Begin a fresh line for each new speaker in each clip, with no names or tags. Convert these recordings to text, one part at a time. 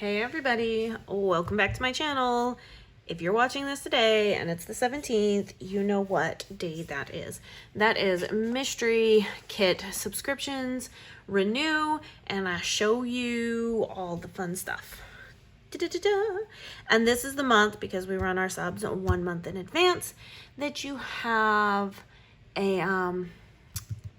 Hey everybody, welcome back to my channel. If you're watching this today and it's the 17th, you know what day that is. That is mystery kit subscriptions renew, and I show you all the fun stuff. And this is the month, because we run our subs 1 month in advance, that you have a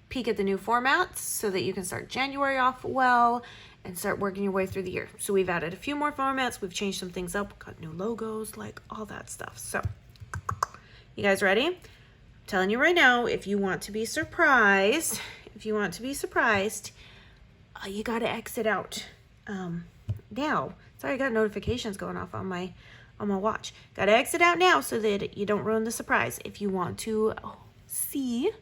peek at the new formats so that you can start January off well and start working your way through the year. So we've added a few more formats, we've changed some things up, got new logos, like all that stuff. So you guys ready? I'm telling you right now, if you want to be surprised, you gotta exit out now. Sorry, I got notifications going off on my watch. Gotta exit out now so that you don't ruin the surprise. If you want to see,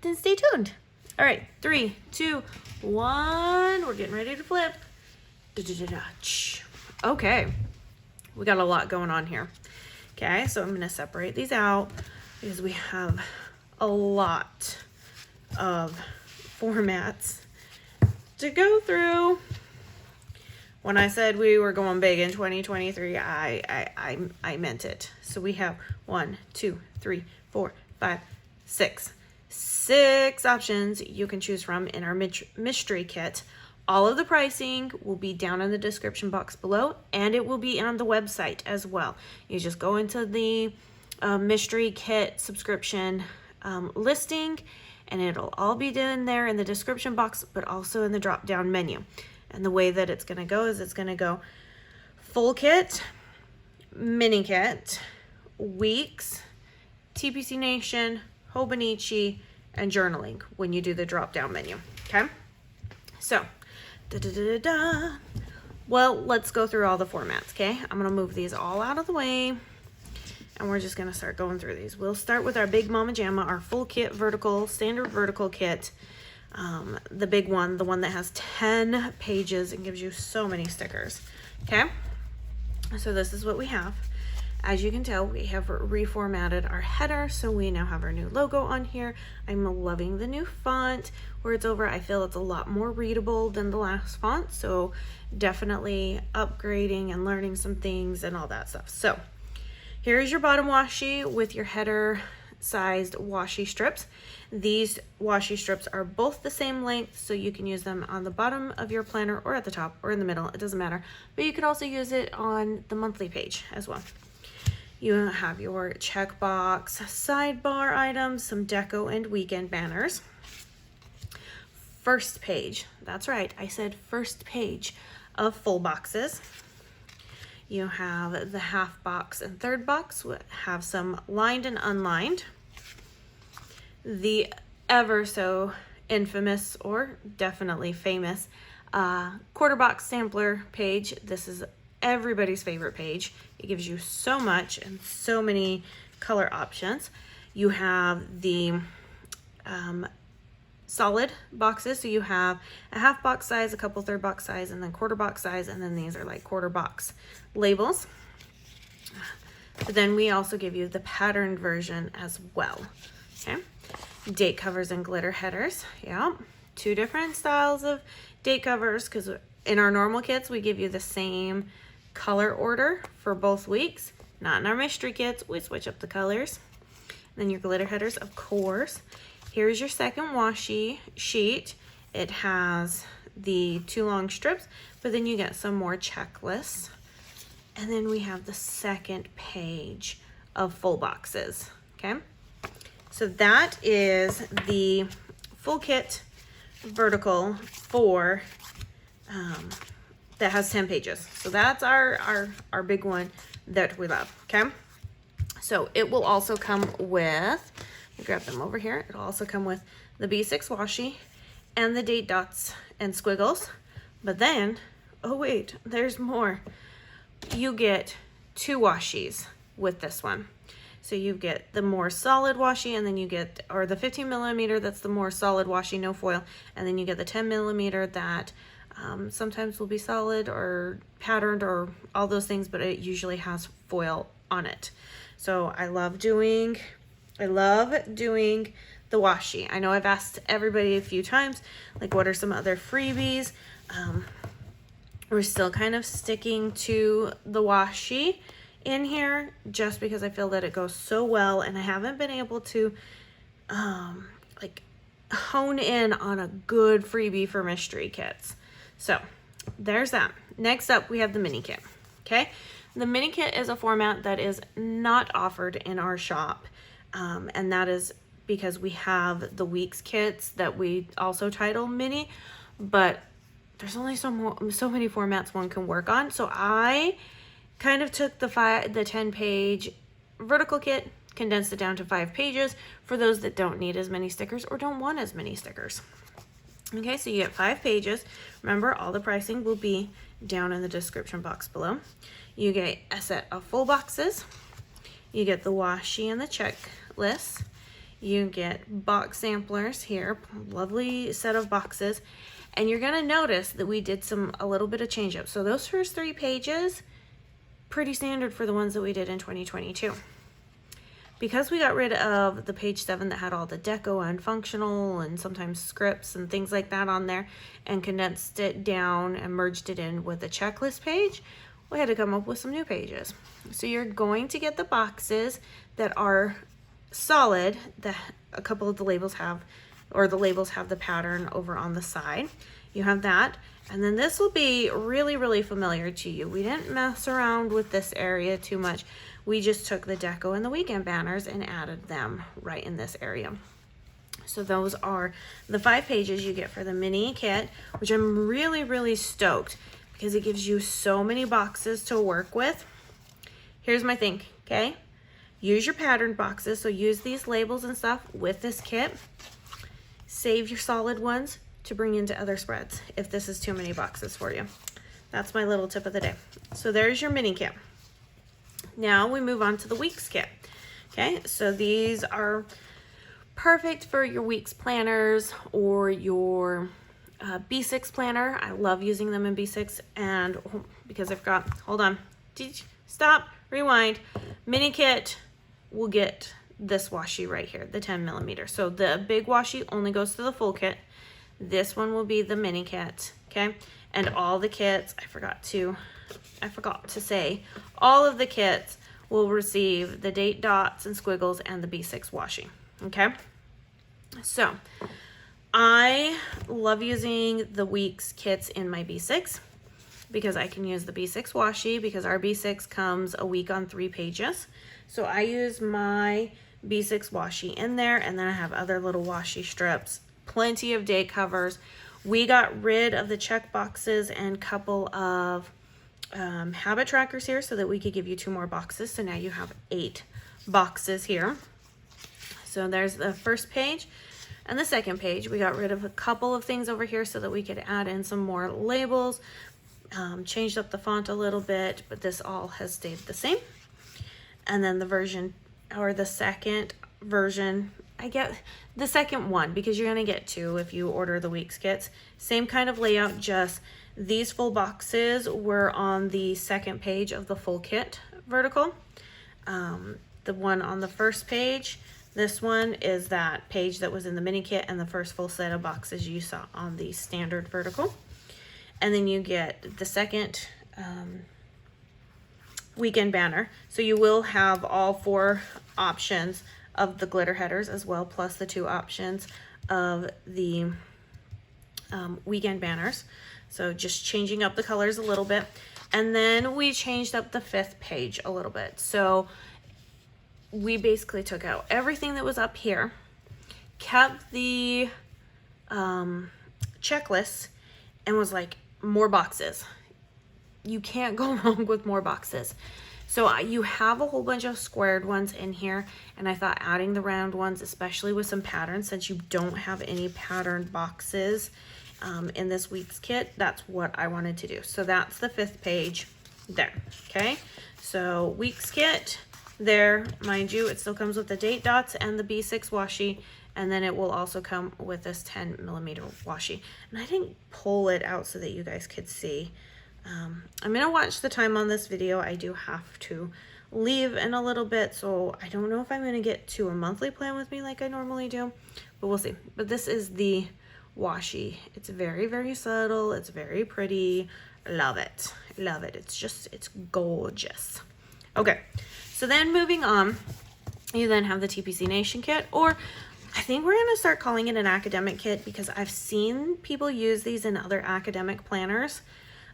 then stay tuned. All right, 3, 2, 1. We're getting ready to flip. Okay, we got a lot going on here. Okay, so I'm gonna separate these out because we have a lot of formats to go through. When I said we were going big in 2023, I meant it. So we have 1, 2, 3, 4, 5, 6 options you can choose from in our mystery kit. All of the pricing will be down in the description box below, and it will be on the website as well. You just go into the mystery kit subscription listing, and it'll all be down there in the description box, but also in the drop down menu. And the way that it's going to go is it's going to go full kit, mini kit, weeks, TPCNation, Hobonichi, and journaling when you do the drop down menu. Okay, so well, let's go through all the formats. Okay, I'm gonna move these all out of the way, and we're just gonna start going through these. We'll start with our Big Mama Jamma, our full kit vertical, standard vertical kit, the big one, the one that has 10 pages and gives you so many stickers. Okay, so this is what we have. As you can tell, we have reformatted our header, so we now have our new logo on here. I'm loving the new font. Where it's over, I feel it's a lot more readable than the last font, so definitely upgrading and learning some things and all that stuff. So here's your bottom washi with your header sized washi strips. These washi strips are both the same length, so you can use them on the bottom of your planner or at the top or in the middle, it doesn't matter. But you could also use it on the monthly page as well. You have your checkbox, sidebar items, some deco and weekend banners. First page, that's right, I said first page of full boxes. You have the half box and third box, have some lined and unlined. The ever so infamous, or definitely famous, quarter box sampler page. This is everybody's favorite page. It gives you so much and so many color options. You have the solid boxes, so you have a half box size, a couple third box size, and then quarter box size, and then these are like quarter box labels. But then we also give you the patterned version as well. Okay, date covers and glitter headers. Yeah, 2 different styles of date covers, because in our normal kits we give you the same color order for both weeks. Not in our mystery kits, we switch up the colors. And then your glitter headers, of course. Here's your second washi sheet. It has the 2 long strips, but then you get some more checklists. And then we have the second page of full boxes. Okay, so that is the full kit vertical for that has 10 pages. So that's our big one that we love. Okay, so it will also come with, grab them over here, it'll also come with the B6 washi and the date dots and squiggles. But then, oh wait, there's more. You get 2 washis with this one. So you get the more solid washi, and then you get, or the 15 millimeter, that's the more solid washi, no foil, and then you get the 10 millimeter that sometimes will be solid or patterned or all those things, but it usually has foil on it. So I love doing the washi. I know I've asked everybody a few times, like, what are some other freebies? We're still kind of sticking to the washi in here just because I feel that it goes so well, and I haven't been able to like hone in on a good freebie for mystery kits. So there's that. Next up, we have the mini kit. Okay, the mini kit is a format that is not offered in our shop, and that is because we have the weeks kits that we also title mini, but there's only so many formats one can work on. So I kind of took the 10-page vertical kit, condensed it down to 5 pages for those that don't need as many stickers or don't want as many stickers. Okay, so you get 5 pages. Remember, all the pricing will be down in the description box below. You get a set of full boxes. You get the washi and the checklist. You get box samplers here, lovely set of boxes. And you're gonna notice that we did a little bit of change up. So those first 3 pages, pretty standard for the ones that we did in 2022. Because we got rid of the page 7 that had all the deco and functional and sometimes scripts and things like that on there, and condensed it down and merged it in with the checklist page, we had to come up with some new pages. So you're going to get the boxes that are solid, that a couple of the labels have, or the labels have the pattern over on the side. You have that, and then this will be really, really familiar to you. We didn't mess around with this area too much. We just took the deco and the weekend banners and added them right in this area. So those are the 5 pages you get for the mini kit, which I'm really, really stoked because it gives you so many boxes to work with. Here's my thing, okay? Use your pattern boxes, so use these labels and stuff with this kit. Save your solid ones to bring into other spreads if this is too many boxes for you. That's my little tip of the day. So there's your mini kit. Now we move on to the weeks kit. Okay, so these are perfect for your weeks planners or your B6 planner. I love using them in B6, and because I've got, hold on, stop, rewind. Mini kit will get this washi right here, the 10mm. So the big washi only goes to the full kit. This one will be the mini kit, okay? And all the kits, I forgot to say, all of the kits will receive the date dots and squiggles and the B6 washi, okay? So I love using the weeks kits in my B6 because I can use the B6 washi because our B6 comes a week on 3 pages. So I use my B6 washi in there, and then I have other little washi strips, plenty of day covers. We got rid of the check boxes and couple of habit trackers here so that we could give you 2 more boxes. So now you have 8 boxes here. So there's the first page and the second page. We got rid of a couple of things over here so that we could add in some more labels, changed up the font a little bit, but this all has stayed the same. And then the version, or the second version, I get the second one because you're going to get 2 if you order the weeks kits. Same kind of layout, just these full boxes were on the second page of the full kit vertical. The one on the first page, this one is that page that was in the mini kit and the first full set of boxes you saw on the standard vertical. And then you get the second weekend banner. So you will have all 4 options of the glitter headers as well, plus the 2 options of the weekend banners. So just changing up the colors a little bit. And then we changed up the 5th page a little bit. So we basically took out everything that was up here, kept the checklist, and was like, more boxes. You can't go wrong with more boxes. So you have a whole bunch of squared ones in here, and I thought adding the round ones, especially with some patterns, since you don't have any patterned boxes in this week's kit, that's what I wanted to do. So that's the 5th page there, okay? So week's kit there, mind you, it still comes with the date dots and the B6 washi, and then it will also come with this 10mm washi. And I didn't pull it out so that you guys could see. I'm gonna watch the time on this video. I do have to leave in a little bit, so I don't know if I'm gonna get to a monthly plan with me like I normally do, but we'll see. But this is the washi. It's very, very subtle. It's very pretty. Love it. Love it. It's gorgeous. Okay, so then moving on, you then have the TPCNation kit, or I think we're going to start calling it an academic kit because I've seen people use these in other academic planners.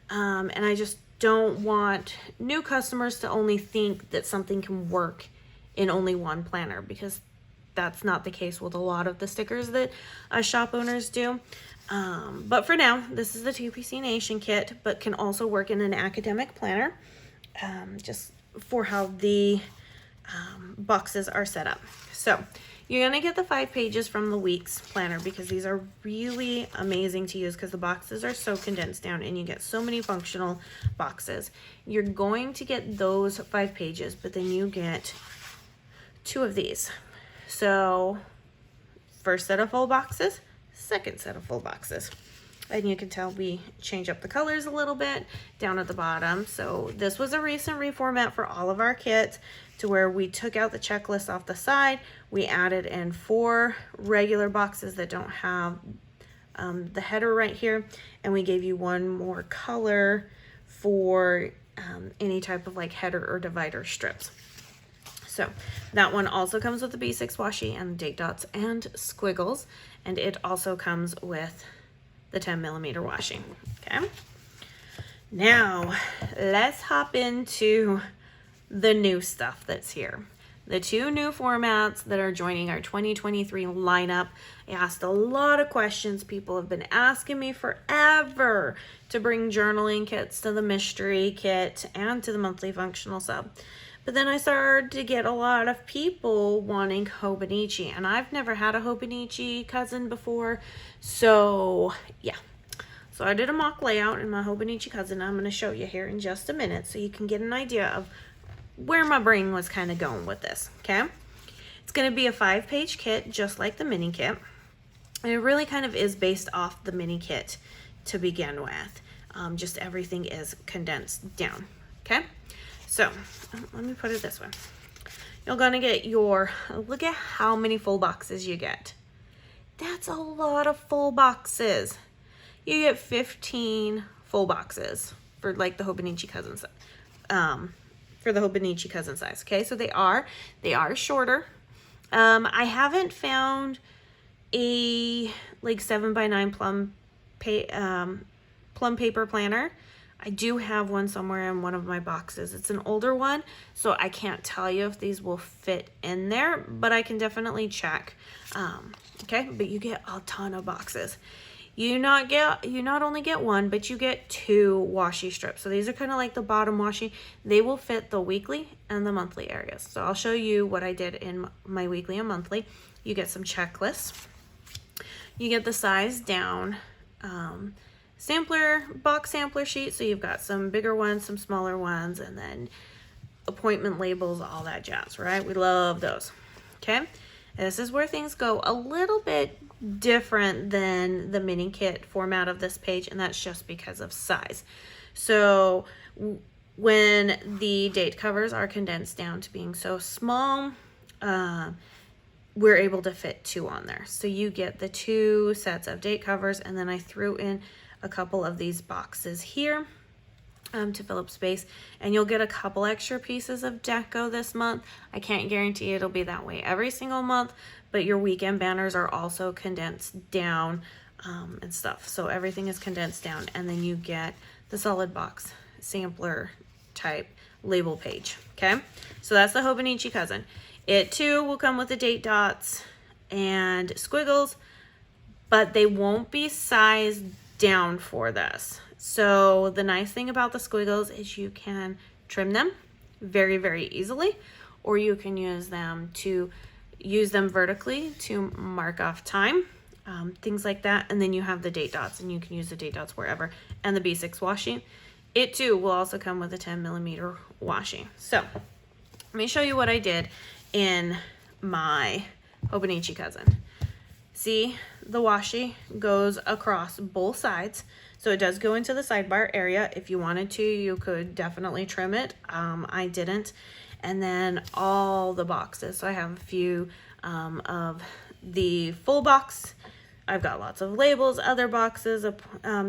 And I just don't want new customers to only think that something can work in only one planner, because that's not the case with a lot of the stickers that shop owners do. But for now, this is the TPCNation kit, but can also work in an academic planner, just for how the boxes are set up. So you're going to get the 5 pages from the week's planner because these are really amazing to use because the boxes are so condensed down and you get so many functional boxes. You're going to get those 5 pages, but then you get 2 of these. So first set of full boxes, second set of full boxes. And you can tell we change up the colors a little bit down at the bottom. So this was a recent reformat for all of our kits, to where we took out the checklist off the side. We added in 4 regular boxes that don't have the header right here. And we gave you 1 more color for any type of like header or divider strips. So that one also comes with the B6 washi and date dots and squiggles. And it also comes with the 10mm washi. Okay. Now let's hop into the new stuff that's here. The 2 new formats that are joining our 2023 lineup. I asked a lot of questions. People have been asking me forever to bring journaling kits to the mystery kit and to the monthly functional sub. But then I started to get a lot of people wanting Hobonichi, and I've never had a Hobonichi Cousin before. So yeah, so I did a mock layout in my Hobonichi Cousin. I'm going to show you here in just a minute so you can get an idea of where my brain was kind of going with this. Okay, it's going to be a 5-page kit just like the mini kit, and it really kind of is based off the mini kit to begin with. Just everything is condensed down. Okay, so let me put it this way. You're gonna get your, look at how many full boxes you get. That's a lot of full boxes. You get 15 full boxes for like the Hobonichi Cousin for the Hobonichi Cousin size. Okay, so they are shorter. I haven't found a like 7x9 plum paper planner. I do have one somewhere in one of my boxes. It's an older one, so I can't tell you if these will fit in there, but I can definitely check. Okay, but you get a ton of boxes. You not only get 1, but you get 2 washi strips. So these are kind of like the bottom washi. They will fit the weekly and the monthly areas. So I'll show you what I did in my weekly and monthly. You get some checklists. You get the size down. Box sampler sheet, so you've got some bigger ones, some smaller ones, and then appointment labels, all that jazz, right? We love those. Okay, and this is where things go a little bit different than the mini kit format of this page, and that's just because of size. So when the date covers are condensed down to being so small, we're able to fit 2 on there. So you get the 2 sets of date covers, and then I threw in a couple of these boxes here to fill up space, and you'll get a couple extra pieces of deco this month. I can't guarantee it'll be that way every single month, but your weekend banners are also condensed down and stuff. So everything is condensed down, and then you get the solid box sampler type label page. Okay, so that's the Hobonichi Cousin. It too will come with the date dots and squiggles, but they won't be sized down for this. So the nice thing about the squiggles is you can trim them very, very easily, or you can use them vertically to mark off time, things like that. And then you have the date dots, and you can use the date dots wherever. And the B6 washi, it too will also come with a 10mm washi. So let me show you what I did in my Hobonichi Cousin. See, the washi goes across both sides, so it does go into the sidebar area. If you wanted to, you could definitely trim it. I didn't. And then all the boxes, so I have a few of the full box. I've got lots of labels, other boxes,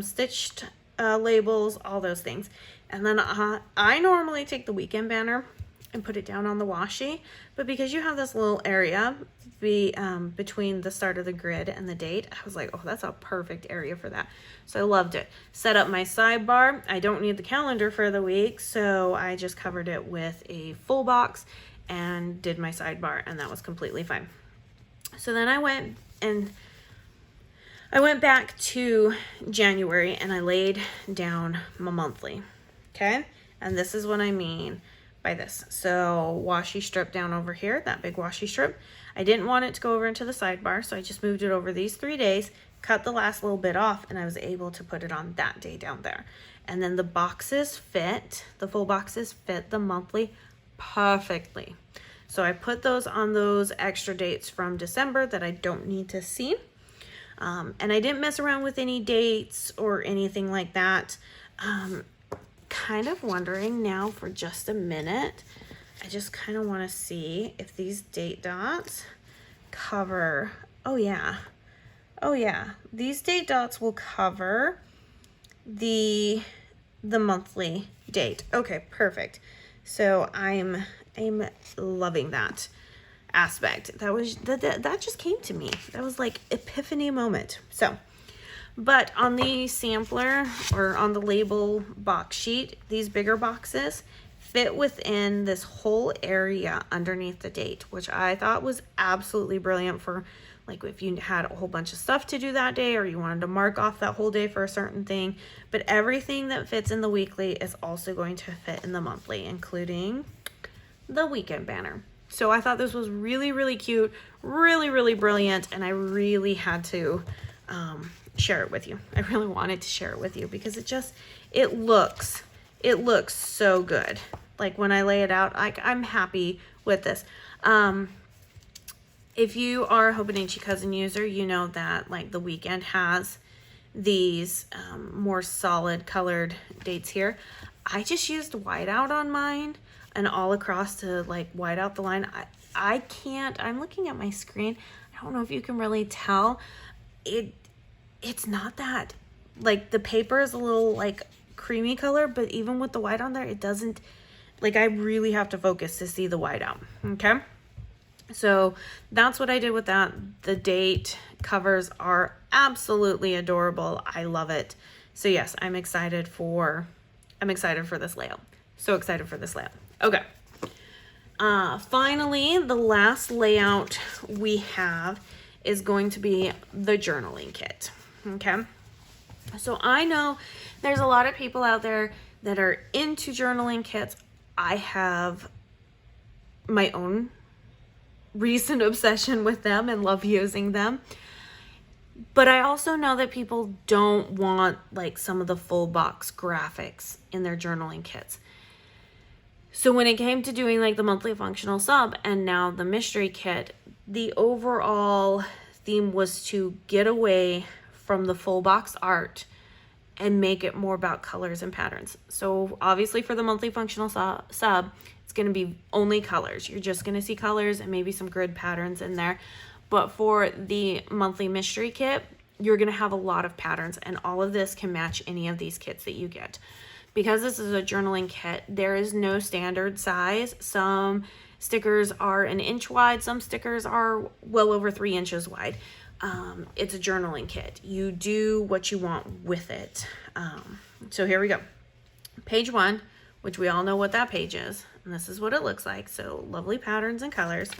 stitched labels, all those things. And then I normally take the weekend banner and put it down on the washi, but because you have this little area between the start of the grid and the date, I was like, oh, that's a perfect area for that. So I loved it. Set up my sidebar. I don't need the calendar for the week, so I just covered it with a full box and did my sidebar, and that was completely fine. So then I went back to January and I laid down my monthly. Okay, and this is what I mean by this. So washi strip down over here, that big washi strip. I didn't want it to go over into the sidebar, so I just moved it over these 3 days, cut the last little bit off, and I was able to put it on that day down there. And then the boxes fit, the full boxes fit the monthly perfectly. So I put those on those extra dates from December that I don't need to see. And I didn't mess around with any dates or anything like that. Kind of wondering now for just a minute, I just kind of want to see if these date dots cover, oh yeah, these date dots will cover the monthly date. Okay, perfect. So I'm loving that aspect. That just came to me. That was like epiphany moment. So, but on the sampler or on the label box sheet, these bigger boxes fit within this whole area underneath the date, which I thought was absolutely brilliant for like if you had a whole bunch of stuff to do that day or you wanted to mark off that whole day for a certain thing. But everything that fits in the weekly is also going to fit in the monthly, including the weekend banner. So I thought this was really, really cute, really, really brilliant, and I really had to share it with you. I really wanted to share it with you because it looks so good. Like when I lay it out, I'm happy with this. If you are a Hobonichi Cousin user, you know that like the weekend has these more solid colored dates here. I just used whiteout on mine and all across to like white out the line. I'm looking at my screen. I don't know if you can really tell. It's not that, like the paper is a little like creamy color, but even with the white on there, it doesn't, like I really have to focus to see the white out. Okay. So that's what I did with that. The date covers are absolutely adorable. I love it. So yes, I'm excited for this layout. So excited for this layout. Okay. Finally, the last layout we have is going to be the journaling kit. Okay. So I know there's a lot of people out there that are into journaling kits. I have my own recent obsession with them and love using them. But I also know that people don't want like some of the full box graphics in their journaling kits. So when it came to doing like the monthly functional sub and now the mystery kit, the overall theme was to get away from the full box art and make it more about colors and patterns. So obviously for the monthly functional sub, it's going to be only colors. You're just going to see colors and maybe some grid patterns in there. But for the monthly mystery kit, you're going to have a lot of patterns, and all of this can match any of these kits that you get. Because this is a journaling kit, there is no standard size. Some stickers are an inch wide. Some stickers are well over 3 inches wide. It's a journaling kit. You do what you want with it. So here we go. Page 1, which we all know what that page is. And this is what it looks like. So lovely patterns and colors.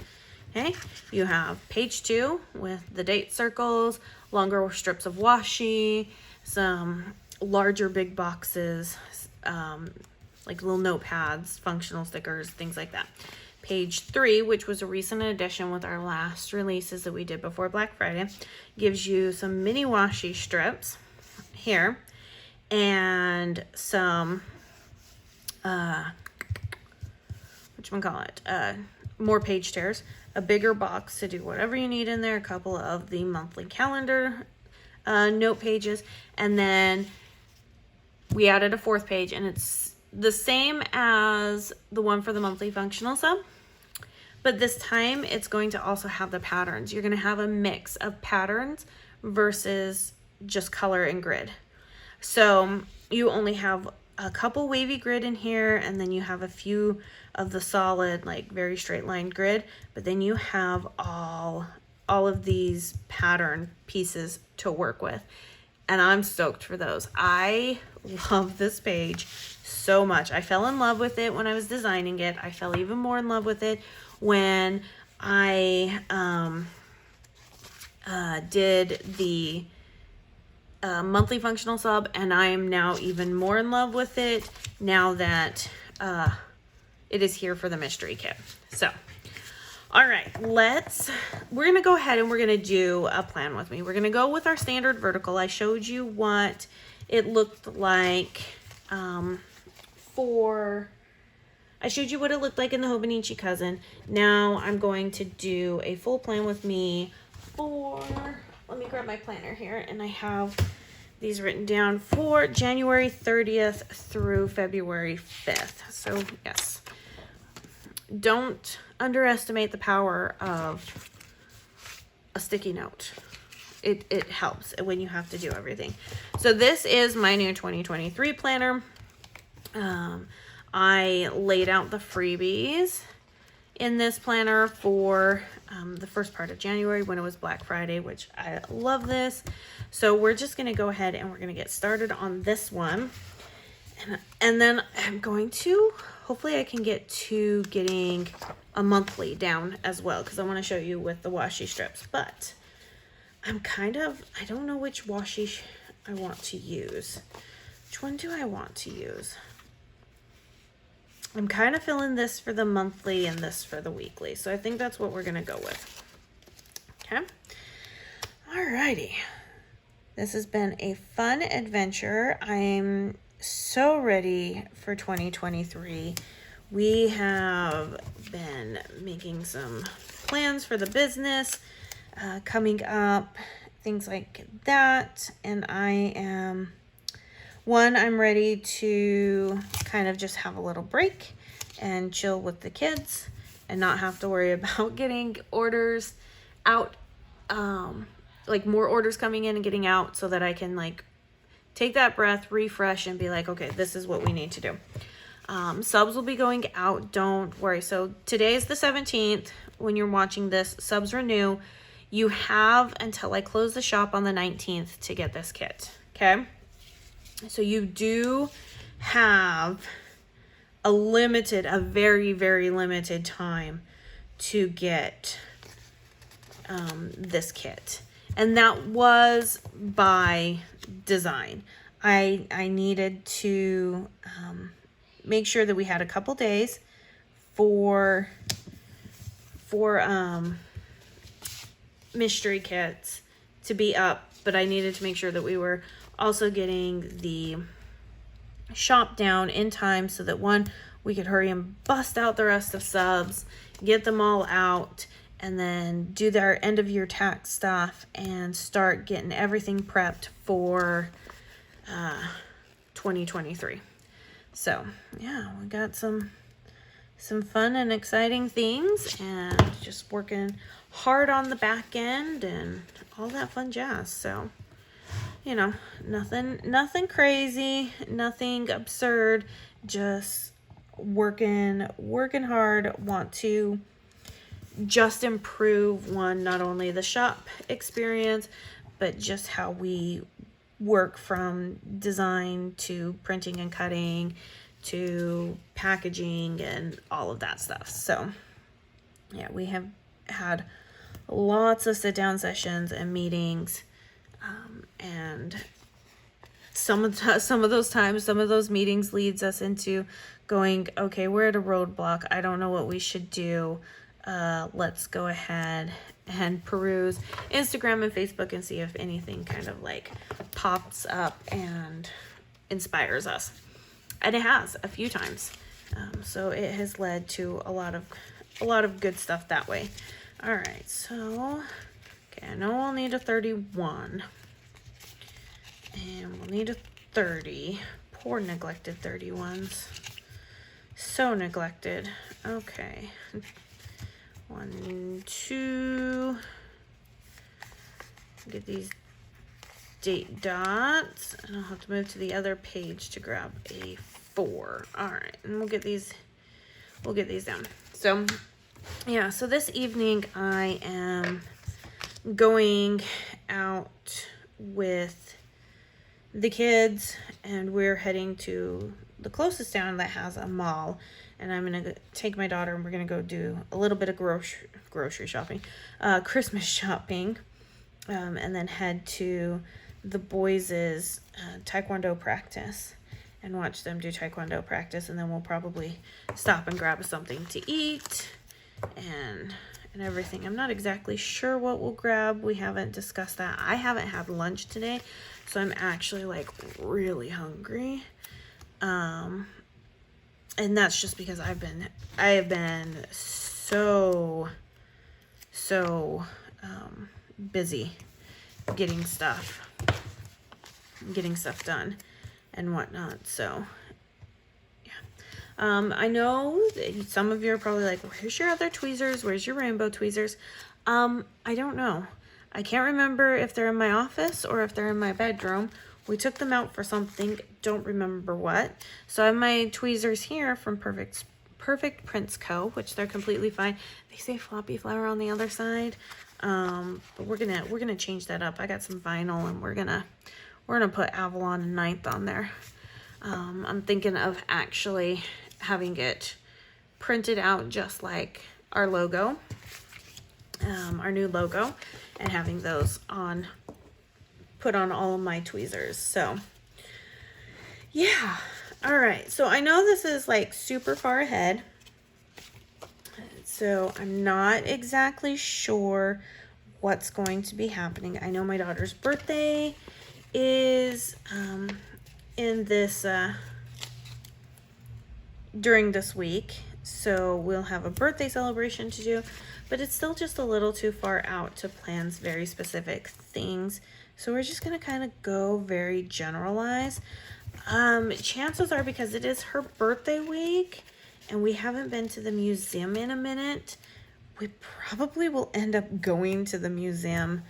Okay. You have page 2 with the date circles, longer strips of washi, some larger big boxes, like little notepads, functional stickers, things like that. Page 3, which was a recent addition with our last releases that we did before Black Friday, gives you some mini washi strips here and some, more page tears, a bigger box to do whatever you need in there, a couple of the monthly calendar note pages, and then we added a 4th page, and it's the same as the one for the monthly functional sub, but this time it's going to also have the patterns. You're going to have a mix of patterns versus just color and grid. So you only have a couple wavy grid in here, and then you have a few of the solid, like very straight line grid, but then you have all of these pattern pieces to work with. And I'm stoked for those. I love this page so much. I fell in love with it when I was designing it. I fell even more in love with it when I did the monthly functional sub, and I am now even more in love with it now that it is here for the mystery kit. So, all right, we're gonna go ahead and we're gonna do a plan with me. We're gonna go with our standard vertical. I showed you what it looked like I showed you what it looked like in the Hobonichi Cousin. Now I'm going to do a full plan with me for, let me grab my planner here, and I have these written down for January 30th through February 5th. So yes, don't underestimate the power of a sticky note. It helps when you have to do everything. So this is my new 2023 planner. I laid out the freebies in this planner for the first part of January when it was Black Friday, which I love this. So we're just going to go ahead and we're going to get started on this one. And then I'm going to, hopefully I can get to getting a monthly down as well, because I want to show you with the washi strips. But I don't know which washi I want to use. Which one do I want to use? I'm kind of feeling this for the monthly and this for the weekly. So I think that's what we're going to go with. Okay. Alrighty. This has been a fun adventure. I'm so ready for 2023. We have been making some plans for the business coming up, things like that. And I'm ready to kind of just have a little break and chill with the kids and not have to worry about getting orders out, like more orders coming in and getting out, so that I can like take that breath, refresh, and be like, okay, this is what we need to do. Subs will be going out, don't worry. So today is the 17th. When you're watching this, subs renew. You have until I close the shop on the 19th to get this kit, okay? So you do have a very, very limited time to get this kit. And that was by design. I needed to make sure that we had a couple days for mystery kits to be up, but I needed to make sure that we were also getting the shop down in time so that we could hurry and bust out the rest of subs, get them all out, and then do their end of year tax stuff and start getting everything prepped for 2023. So yeah, we got some fun and exciting things, and just working hard on the back end and all that fun jazz. So, you know, nothing crazy, nothing absurd, just working hard. Want to just improve not only the shop experience, but just how we work from design to printing and cutting to packaging and all of that stuff. So yeah, we have had lots of sit down sessions and meetings, and some of those meetings leads us into going, okay, we're at a roadblock. I don't know what we should do. Let's go ahead and peruse Instagram and Facebook and see if anything kind of like pops up and inspires us. And it has a few times. So it has led to a lot of good stuff that way. All right, so okay, I know we'll need a 31, and we'll need a 30. Poor neglected 31s. So neglected. Okay. 1, 2. Get these date dots, and I'll have to move to the other page to grab a 4. All right, and we'll get these down. So yeah, so this evening I am going out with the kids, and we're heading to the closest town that has a mall, and I'm gonna take my daughter and we're gonna go do a little bit of grocery shopping, Christmas shopping, and then head to the boys' taekwondo practice and watch them do taekwondo practice, and then we'll probably stop and grab something to eat and everything. I'm not exactly sure what we'll grab. We haven't discussed that. I haven't had lunch today, so I'm actually like really hungry. And that's just because I have been so busy getting stuff done and whatnot. So yeah, I know that some of you are probably like, where's your other tweezers? Where's your rainbow tweezers? I don't know. I can't remember if they're in my office or if they're in my bedroom. We took them out for something, don't remember what. So I have my tweezers here from Perfect Prints Co., which they're completely fine. They say floppy flower on the other side, but we're gonna change that up. I got some vinyl, and we're gonna put Avalon and Ninth on there. I'm thinking of actually having it printed out just like our logo, our new logo, and having those put on all of my tweezers. So yeah, all right, so I know this is like super far ahead, so I'm not exactly sure what's going to be happening. I know my daughter's birthday is in this during this week, so we'll have a birthday celebration to do, but it's still just a little too far out to plan very specific things. So we're just gonna kind of go very generalized. Chances are, because it is her birthday week and we haven't been to the museum in a minute, we probably will end up going to the museum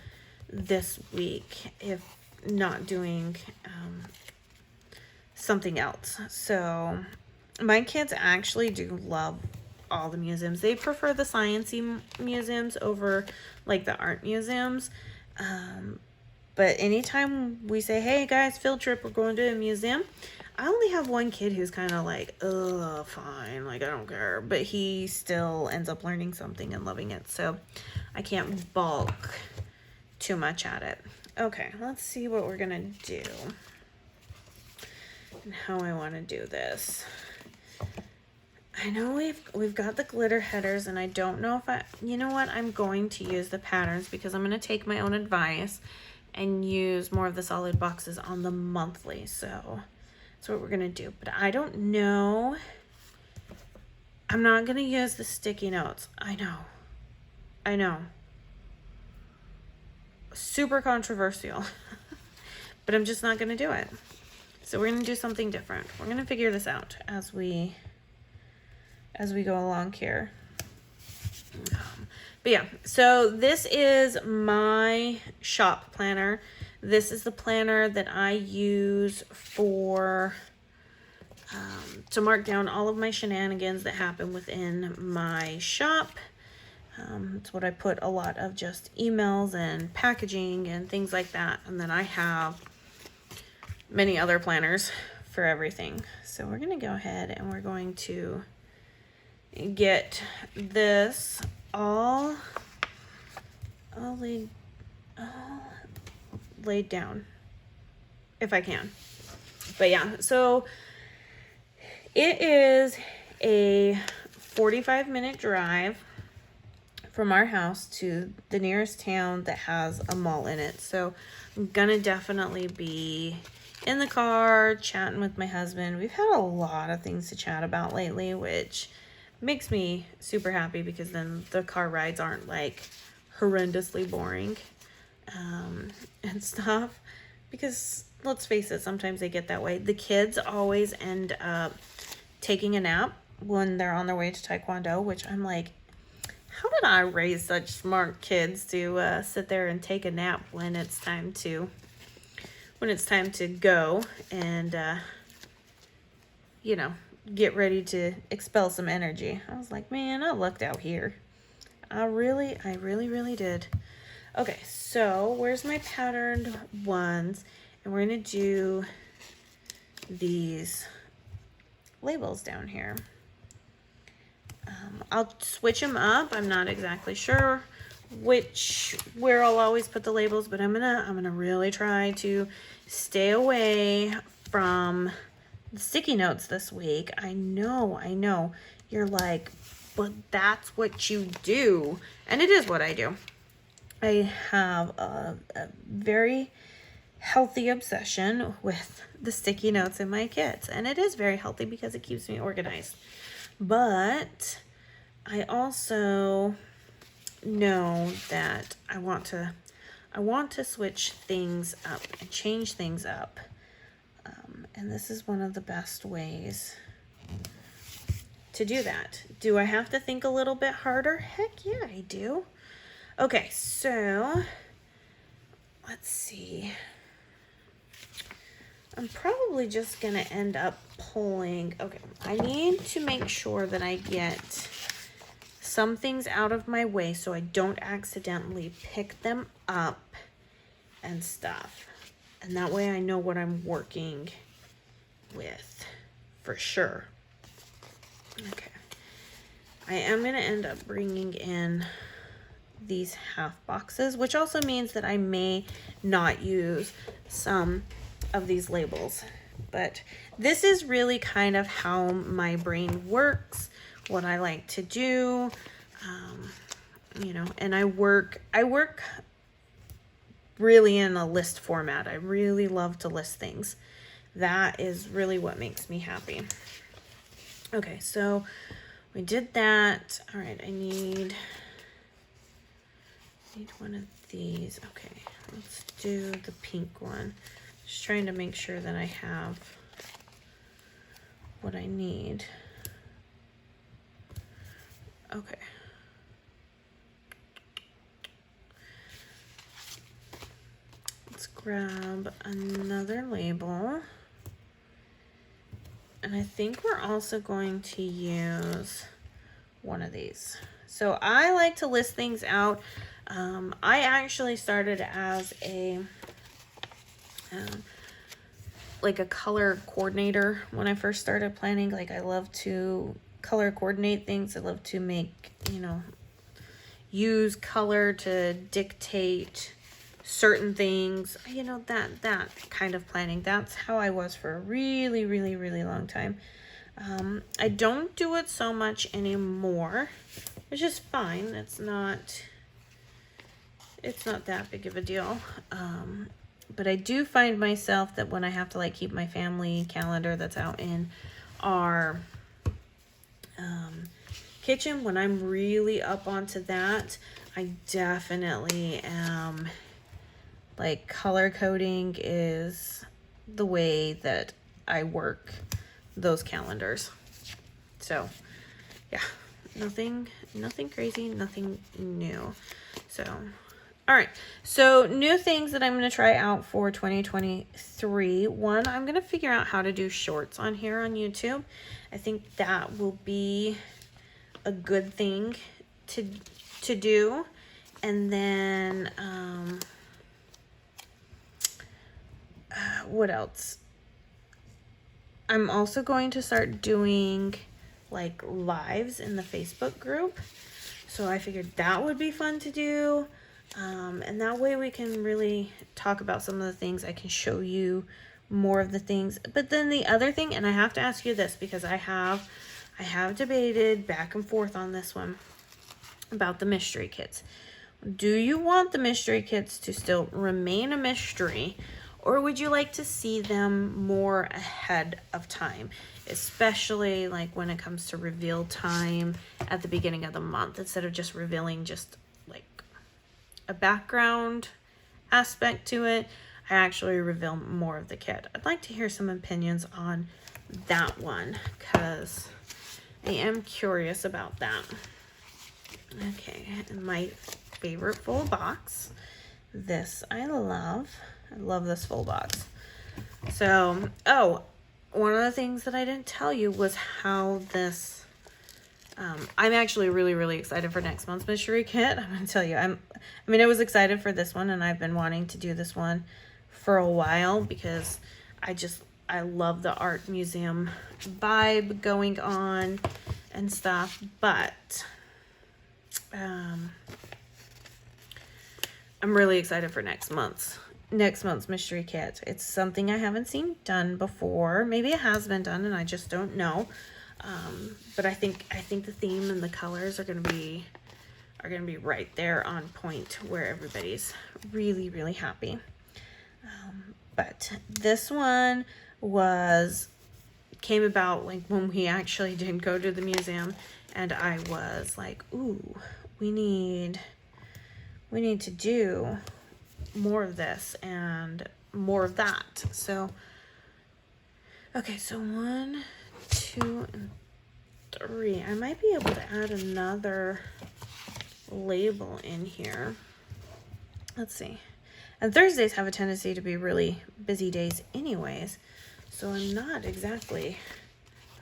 this week, if not doing something else. So my kids actually do love all the museums. They prefer the sciencey museums over like the art museums. But anytime we say, hey guys, field trip, we're going to a museum, I only have one kid who's kind of like, ugh, fine, like I don't care. But he still ends up learning something and loving it. So I can't balk too much at it. Okay, let's see what we're gonna do and how I want to do this. I know we've got the glitter headers, and I don't know if you know what, I'm going to use the patterns because I'm going to take my own advice and use more of the solid boxes on the monthly. So that's what we're going to do. But I don't know. I'm not going to use the sticky notes. I know. Super controversial. But I'm just not going to do it. So we're going to do something different. We're going to figure this out as we go along here. But yeah, so this is my shop planner. This is the planner that I use for to mark down all of my shenanigans that happen within my shop. It's what I put a lot of just emails and packaging and things like that. And then I have many other planners for everything. So we're going to go ahead and we're going to get this all laid down if I can. But yeah, so it is a 45-minute drive from our house to the nearest town that has a mall in it. So I'm gonna definitely be in the car chatting with my husband. We've had a lot of things to chat about lately, which makes me super happy because then the car rides aren't like horrendously boring and stuff. Because let's face it, sometimes they get that way. The kids always end up taking a nap when they're on their way to Taekwondo, which I'm like, how did I raise such smart kids to sit there and take a nap when it's time to when it's time to go and, you know, get ready to expel some energy. I was like, man, I lucked out here. I really did. Okay, so where's my patterned ones? And we're gonna do these labels down here. I'll switch them up. I'm not exactly sure where I'll always put the labels, but I'm gonna really try to stay away from the sticky notes this week. I know. You're like, but that's what you do. And it is what I do. I have a very healthy obsession with the sticky notes in my kits. And it is very healthy because it keeps me organized. But I also know that I want to switch things up and change things up. And this is one of the best ways to do that. Do I have to think a little bit harder? Heck yeah, I do. Okay, so let's see. I'm probably just gonna end up pulling. Okay, I need to make sure that I get some things out of my way so I don't accidentally pick them up and stuff. And that way I know what I'm working with for sure. Okay. I am going to end up bringing in these half boxes, which also means that I may not use some of these labels. But this is really kind of how my brain works, what I like to do, you know, and I work really in a list format. I really love to list things. That is really what makes me happy. Okay, so we did that. All right, I need one of these. Okay, let's do the pink one. Just trying to make sure that I have what I need. Okay. Let's grab another label. And I think we're also going to use one of these. So I like to list things out. I actually started as a like a color coordinator when I first started planning. Like I love to color coordinate things. I love to make, you know, use color to dictate certain things, you know, that kind of planning. That's how I was for a really long time. I don't do it so much anymore, which is fine. It's not that big of a deal. But I do find myself that when I have to like keep my family calendar that's out in our kitchen, when I'm really up onto that, I definitely am. Like color coding is the way that I work those calendars. So yeah, nothing crazy, nothing new. So, all right. So new things that I'm going to try out for 2023. One, I'm going to figure out how to do shorts on here on YouTube. I think that will be a good thing to do. And then, what else? I'm also going to start doing like lives in the Facebook group. So I figured that would be fun to do. And that way we can really talk about some of the things. I can show you more of the things. But then the other thing, and I have to ask you this because I have debated back and forth on this one about the mystery kits. Do you want the mystery kits to still remain a mystery? Or would you like to see them more ahead of time, especially like when it comes to reveal time at the beginning of the month, instead of just revealing just like a background aspect to it, I actually reveal more of the kit. I'd like to hear some opinions on that one because I am curious about that. Okay, and my favorite full box. This I love. I love this full box. So, oh, one of the things that I didn't tell you was how this, I'm actually really, really excited for next month's mystery kit. I'm going to tell you, I was excited for this one, and I've been wanting to do this one for a while because I love the art museum vibe going on and stuff, but I'm really excited for next month's mystery kit. It's something I haven't seen done before. Maybe it has been done and I just don't know. But I think the theme and the colors are gonna be right there on point where everybody's really, really happy. But this one came about like when we actually did go to the museum, and I was like, ooh, we need to do more of this and more of that. So, okay, so 1, 2, and 3. I might be able to add another label in here. Let's see. And Thursdays have a tendency to be really busy days anyways, so I'm not exactly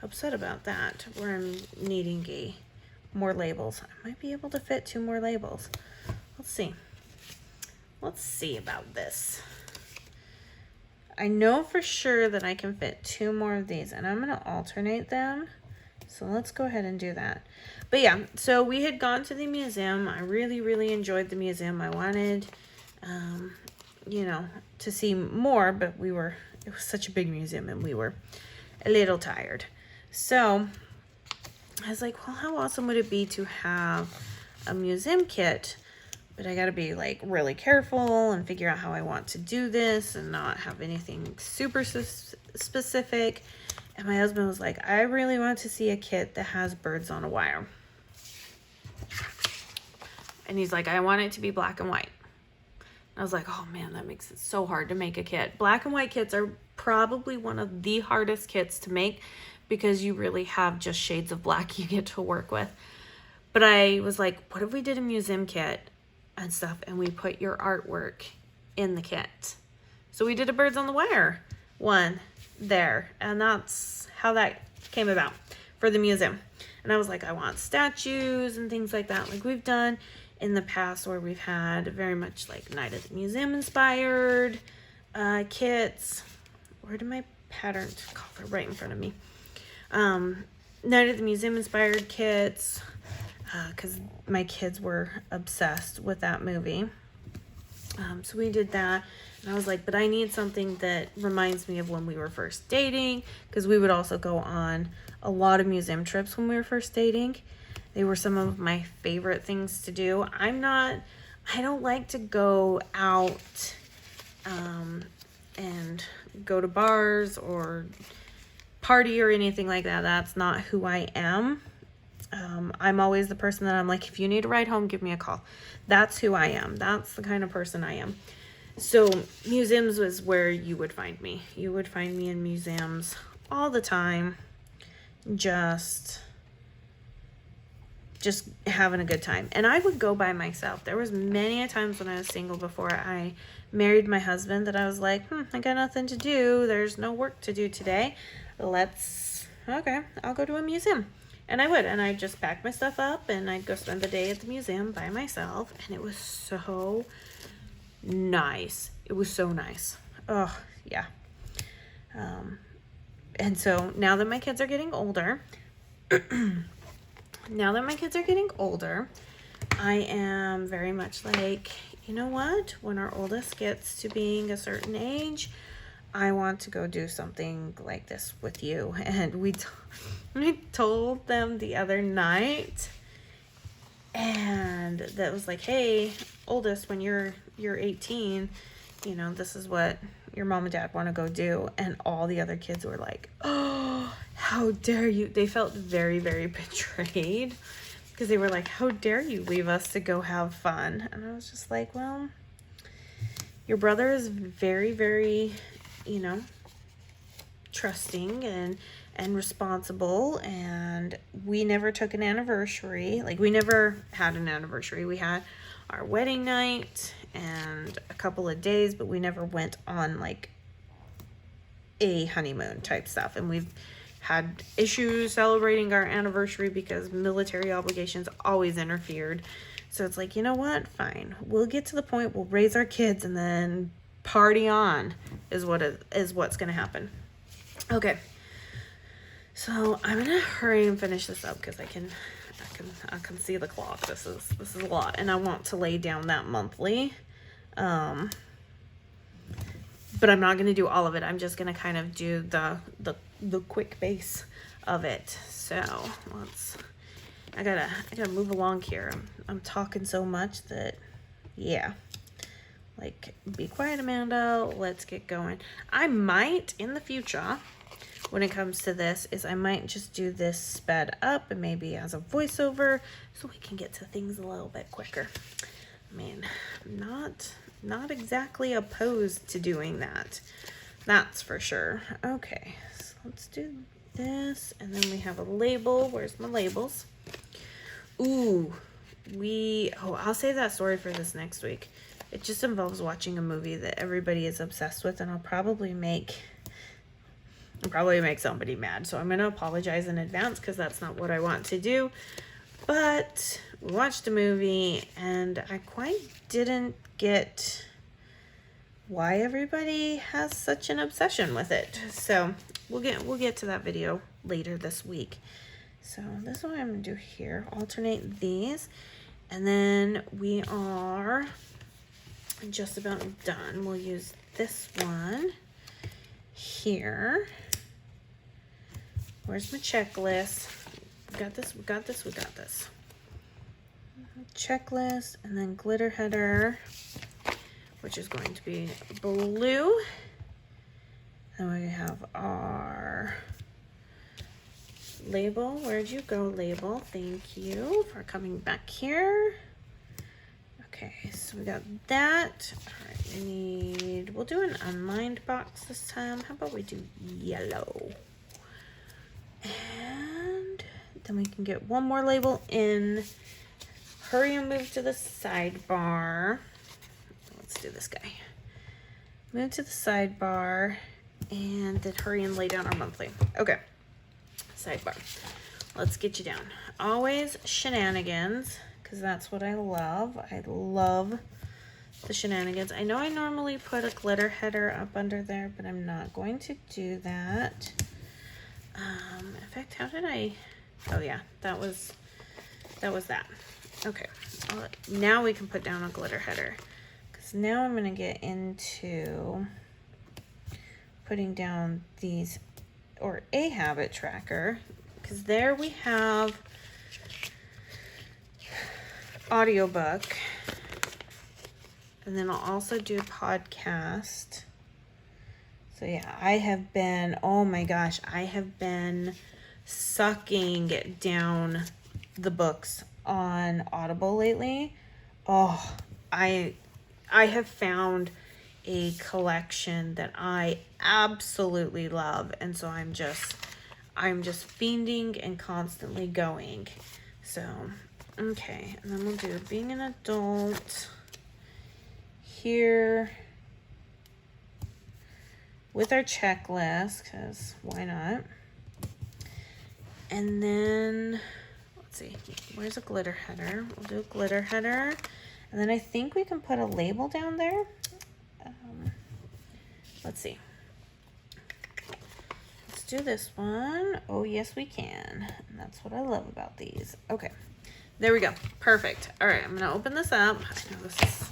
upset about that, where I'm needing more labels. I might be able to fit 2 more labels. Let's see. Let's see about this. I know for sure that I can fit 2 more of these, and I'm going to alternate them. So let's go ahead and do that. But yeah, so we had gone to the museum. I really, really enjoyed the museum. I wanted, you know, to see more, but it was such a big museum and we were a little tired. So I was like, well, how awesome would it be to have a museum kit? But I got to be like really careful and figure out how I want to do this and not have anything super specific. And my husband was like, I really want to see a kit that has birds on a wire. And he's like, I want it to be black and white. I was like, oh man, that makes it so hard to make a kit. Black and white kits are probably one of the hardest kits to make because you really have just shades of black you get to work with. But I was like, what if we did a museum kit and stuff and we put your artwork in the kit? So we did a birds on the wire one there, and that's how that came about for the museum. And I was like, I want statues and things like that, like we've done in the past, where we've had very much like Night at the Museum inspired kits. Where did my pattern color? Right in front of me. Night at the Museum inspired kits, because my kids were obsessed with that movie. So we did that, and I was like, but I need something that reminds me of when we were first dating, because we would also go on a lot of museum trips when we were first dating. They were some of my favorite things to do. I don't like to go out and go to bars or party or anything like that. That's not who I am. I'm always the person that I'm like, if you need a ride home, give me a call. That's who I am. That's the kind of person I am. So museums was where you would find me. You would find me in museums all the time, just having a good time. And I would go by myself. There was many a times when I was single before I married my husband that I was like, I got nothing to do. There's no work to do today. Okay, I'll go to a museum. And I would, and I'd just pack my stuff up and I'd go spend the day at the museum by myself. And it was so nice. It was so nice. Oh, yeah. And so now that my kids are getting older, I am very much like, you know what? When our oldest gets to being a certain age, I want to go do something like this with you. And we told them the other night, and that was like, hey, oldest, when you're 18, you know, this is what your mom and dad want to go do. And all the other kids were like, oh, how dare you? They felt very, very betrayed because they were like, how dare you leave us to go have fun? And I was just like, well, your brother is very, very, you know, trusting and responsible, and we never took an anniversary. Like, we never had an anniversary. We had our wedding night and a couple of days, but we never went on like a honeymoon type stuff. And we've had issues celebrating our anniversary because military obligations always interfered. So it's like, you know what? Fine. We'll get to the point, we'll raise our kids, and then party on is what's going to happen. Okay. So I'm going to hurry and finish this up because I can see the clock. This is a lot, and I want to lay down that monthly. But I'm not going to do all of it. I'm just going to kind of do the quick base of it. So I gotta move along here. I'm talking so much that, yeah. Like, be quiet, Amanda. Let's get going. I might, in the future, when it comes to this, I might just do this sped up and maybe as a voiceover so we can get to things a little bit quicker. I mean, not exactly opposed to doing that. That's for sure. Okay, so let's do this. And then we have a label. Where's my labels? Ooh, I'll save that story for this next week. It just involves watching a movie that everybody is obsessed with, and I'll probably make somebody mad. So I'm going to apologize in advance because that's not what I want to do. But we watched a movie and I quite didn't get why everybody has such an obsession with it. So we'll get to that video later this week. So this is what I'm going to do here. Alternate these. And then we are just about done. We'll use this one here. Where's my checklist? We got this. Checklist, and then glitter header, which is going to be blue. And we have our label. Where'd you go, label? Thank you for coming back here. Okay, so we got that. All right, we'll do an unlined box this time. How about we do yellow? And then we can get one more label in. Hurry and move to the sidebar. Let's do this guy. Move to the sidebar and then hurry and lay down our monthly. Okay, sidebar. Let's get you down. Always shenanigans, because that's what I love. I love the shenanigans. I know I normally put a glitter header up under there, but I'm not going to do that. In fact, how did I? Oh yeah, that was that. Okay, now we can put down a glitter header, because now I'm gonna get into putting down these, or a habit tracker, because there we have audiobook, and then I'll also do podcast. So yeah, I have been, oh my gosh, I have been sucking down the books on Audible lately. Oh, I have found a collection that I absolutely love, and so I'm just fiending and constantly going. So okay, and then we'll do being an adult here with our checklist, because why not? And then let's see, where's a glitter header? We'll do a glitter header, and then I think we can put a label down there. Let's see. Let's do this one. Oh yes, we can. And that's what I love about these. Okay, there we go. Perfect. All right, I'm gonna open this up. I know this is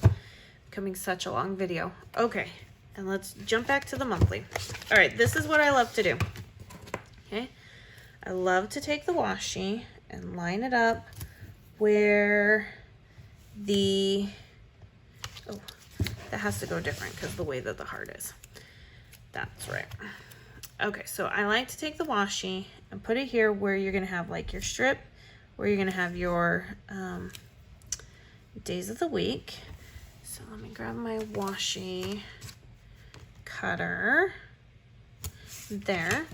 becoming such a long video. Okay, and let's jump back to the monthly. All right, this is what I love to do. Okay, I love to take the washi and line it up where the, oh, that has to go different because the way that the heart is. That's right. Okay, so I like to take the washi and put it here where you're gonna have like your strip, where you're gonna have your days of the week. So let me grab my washi cutter there,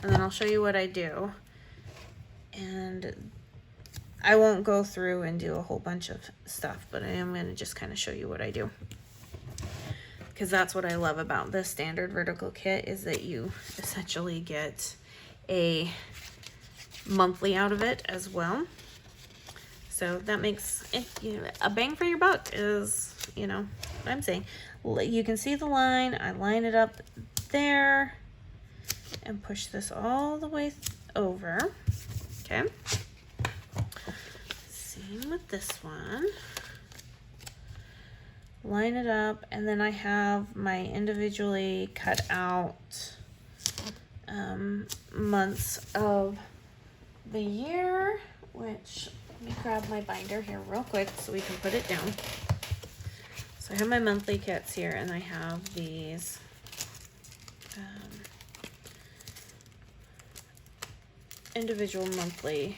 and then I'll show you what I do. And I won't go through and do a whole bunch of stuff, but I am going to just kind of show you what I do. Because that's what I love about this standard vertical kit, is that you essentially get a monthly out of it as well. So that makes it, you know, a bang for your buck is, you know, what I'm saying. You can see the line. I line it up there and push this all the way over. Okay. Same with this one. Line it up, and then I have my individually cut out months of the year, which, let me grab my binder here real quick so we can put it down. So I have my monthly kits here, and I have these individual monthly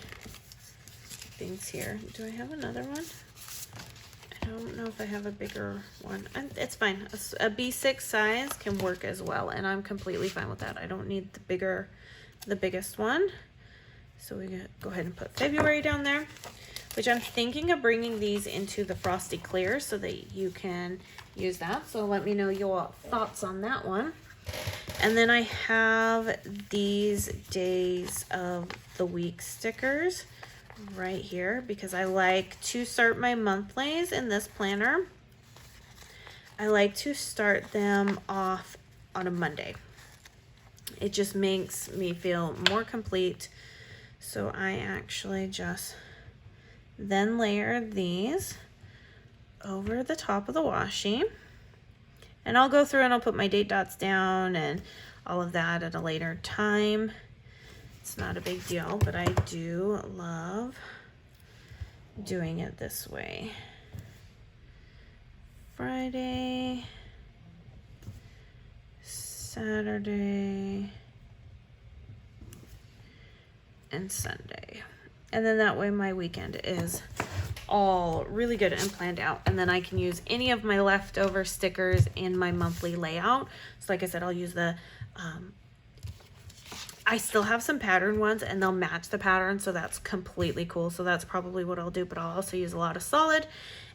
things here. Do I have another one? I don't know if I have a bigger one. It's fine. A B6 size can work as well, and I'm completely fine with that. I don't need the biggest one. So we go ahead and put February down there, which I'm thinking of bringing these into the Frosty Clear so that you can use that. So let me know your thoughts on that one. And then I have these days of the week stickers right here, because I like to start my monthlies in this planner. I like to start them off on a Monday. It just makes me feel more complete. So I actually just then layer these over the top of the washi, and I'll go through and I'll put my date dots down and all of that at a later time. It's not a big deal, but I do love doing it this way. Friday, Saturday, and Sunday. And then that way my weekend is all really good and planned out. And then I can use any of my leftover stickers in my monthly layout. So like I said, I'll use the, I still have some pattern ones, and they'll match the pattern. So that's completely cool. So that's probably what I'll do, but I'll also use a lot of solid,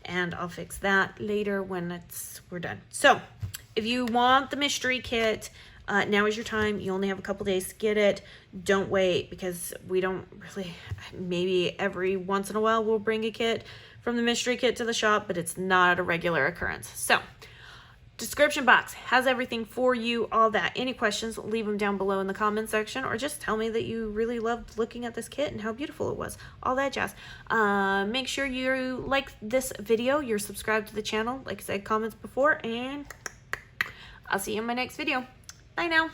and I'll fix that later when we're done. So if you want the mystery kit, now is your time. You only have a couple days to get it. Don't wait, because we don't really, maybe every once in a while we'll bring a kit from the mystery kit to the shop, but it's not a regular occurrence. So description box has everything for you, all that. Any questions, leave them down below in the comment section, or just tell me that you really loved looking at this kit and how beautiful it was. All that jazz. Make sure you like this video, you're subscribed to the channel, like I said, comments before, and I'll see you in my next video. Bye now.